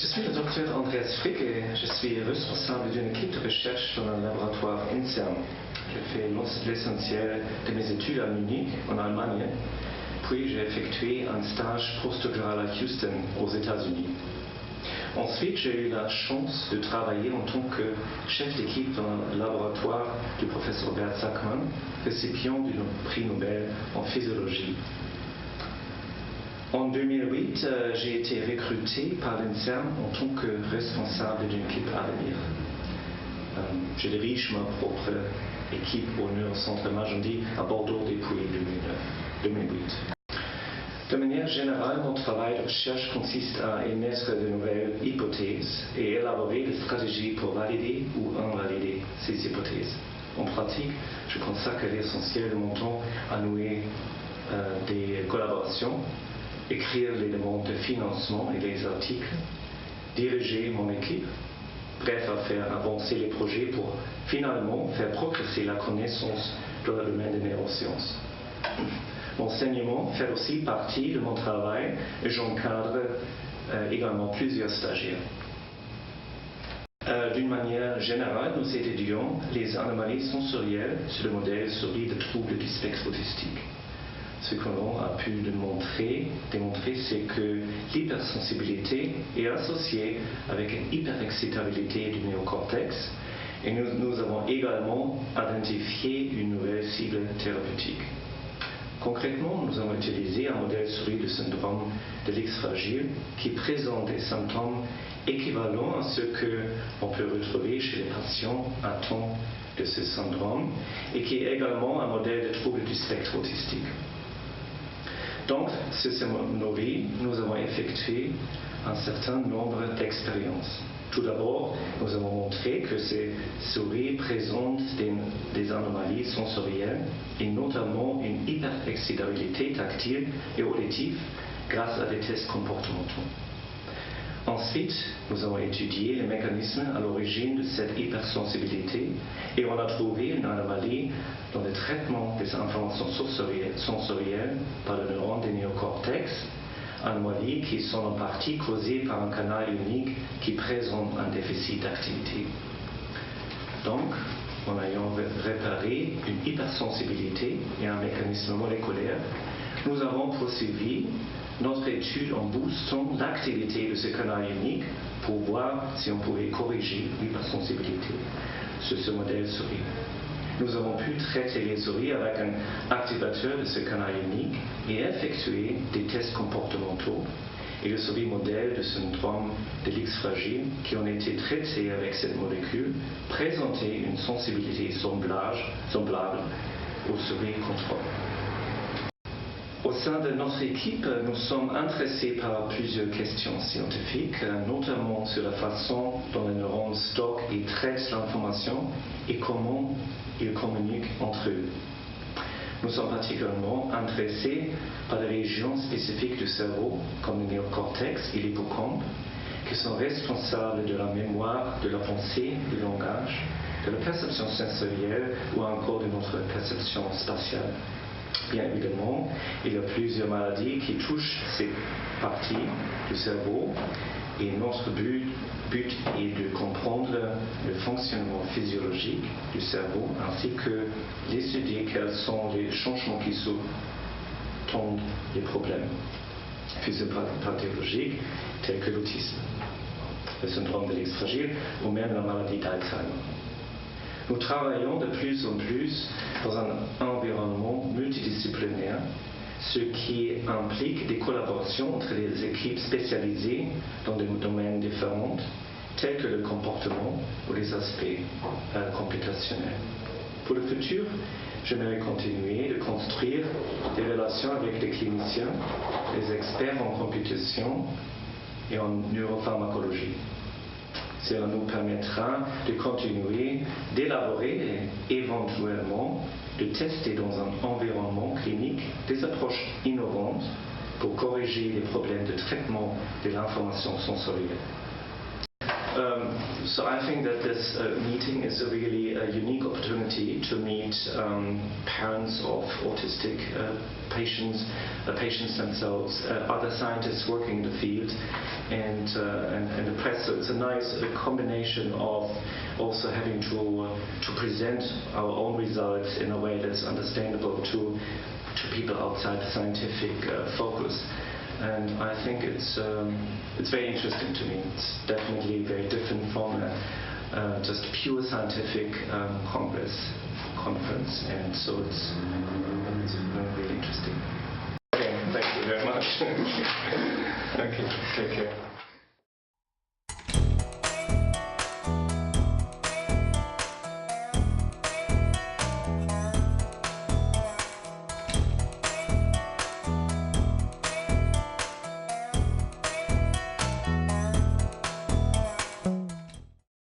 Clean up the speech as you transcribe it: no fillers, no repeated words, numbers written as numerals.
Je suis le docteur Andreas Frick et je suis responsable d'une équipe de recherche dans un laboratoire INSERM. J'ai fait l'essentiel de mes études à Munich, en Allemagne, puis j'ai effectué un stage postdoctoral à Houston, aux États-Unis. Ensuite, j'ai eu la chance de travailler en tant que chef d'équipe dans le laboratoire du professeur Bert Sakmann, récipient du prix Nobel en physiologie. En 2008, j'ai été recruté par l'INSERM en tant que responsable d'une équipe à venir. Je dirige ma propre équipe au Neurocentre Magendie à Bordeaux depuis 2008. De manière générale, mon travail de recherche consiste à émettre de nouvelles hypothèses et élaborer des stratégies pour valider ou invalider ces hypothèses. En pratique, je consacre l'essentiel de mon temps à nouer des collaborations, écrire les demandes de financement et les articles, diriger mon équipe, bref, à faire avancer les projets pour finalement faire progresser la connaissance dans le domaine des neurosciences. L'enseignement fait aussi partie de mon travail et j'encadre également plusieurs stagiaires. D'une manière générale, nous étudions les anomalies sensorielles sur le modèle souris de troubles du spectre autistique. Ce que l'on a pu démontrer, c'est que l'hypersensibilité est associée avec une hyperexcitabilité du néocortex et nous avons également identifié une nouvelle cible thérapeutique. Concrètement, nous avons utilisé un modèle souris du syndrome de l'X fragile qui présente des symptômes équivalents à ce qu'on peut retrouver chez les patients atteints de ce syndrome et qui est également un modèle de trouble du spectre autistique. Donc, sur ce nourri, nous avons effectué un certain nombre d'expériences. Tout d'abord, nous avons montré que ces souris présentent des anomalies sensorielles et notamment une hyperexcitabilité tactile et auditive grâce à des tests comportementaux. Ensuite, nous avons étudié les mécanismes à l'origine de cette hypersensibilité et on a trouvé une anomalie dans le traitement des informations sensorielles par le neurone des néocortex, anomalies qui sont en partie causées par un canal unique qui présente un déficit d'activité. Donc, en ayant réparé une hypersensibilité et un mécanisme moléculaire, nous avons poursuivi notre étude en boostant l'activité de ce canal unique pour voir si on pouvait corriger l'hypersensibilité sur ce modèle souris. Nous avons pu traiter les souris avec un activateur de ce canal unique et effectuer des tests comportementaux et les souris modèles de syndrome de l'X fragile qui ont été traités avec cette molécule présentaient une sensibilité semblable aux souris contrôle. Au sein de notre équipe, nous sommes intéressés par plusieurs questions scientifiques, notamment sur la façon dont les neurones stockent et traitent l'information et comment ils communiquent entre eux. Nous sommes particulièrement intéressés par les régions spécifiques du cerveau, comme le néocortex et l'hippocampe, qui sont responsables de la mémoire, de la pensée, du langage, de la perception sensorielle ou encore de notre perception spatiale. Bien évidemment, il y a plusieurs maladies qui touchent ces parties du cerveau et notre but est de comprendre le fonctionnement physiologique du cerveau ainsi que d'étudier quels sont les changements qui sous-tendent les problèmes physiopathologiques tels que l'autisme, le syndrome de l'X fragile ou même la maladie d'Alzheimer. Nous travaillons de plus en plus dans un environnement multidisciplinaire, ce qui implique des collaborations entre les équipes spécialisées dans des domaines différents, tels que le comportement ou les aspects computationnels. Pour le futur, j'aimerais continuer de construire des relations avec les cliniciens, les experts en computation et en neuropharmacologie. Cela nous permettra de continuer d'élaborer et éventuellement de tester dans un environnement clinique des approches innovantes pour corriger les problèmes de traitement de l'information sensorielle. So I think that this meeting is a really unique opportunity to meet parents of autistic patients, patients themselves, other scientists working in the field, and the press. So it's a nice combination of also having to present our own results in a way that's understandable to people outside the scientific focus. And I think it's very interesting to me. It's definitely very different from just pure scientific conference, and so it's really interesting. Okay, thank you very much. Okay, take care.